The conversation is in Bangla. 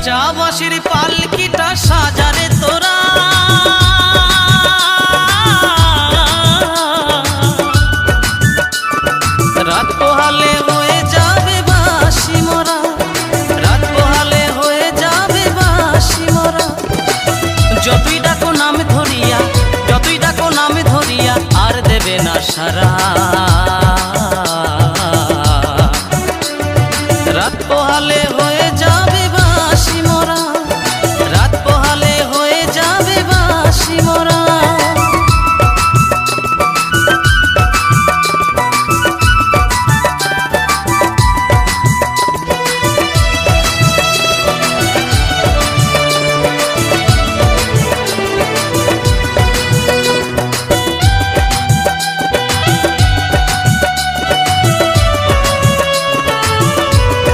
চাবাসির পালকিটা সাজারে তোরা, রাত পোহালে হয়ে যাবে বাসি মরা, রাত পোহালে হয়ে যাবে বাসি মরা। যতই ডাকো নাম ধরিয়া, যতই ডাকো নাম ধরিয়া আর দেবে না সারা। রাত পোহালে হয়ে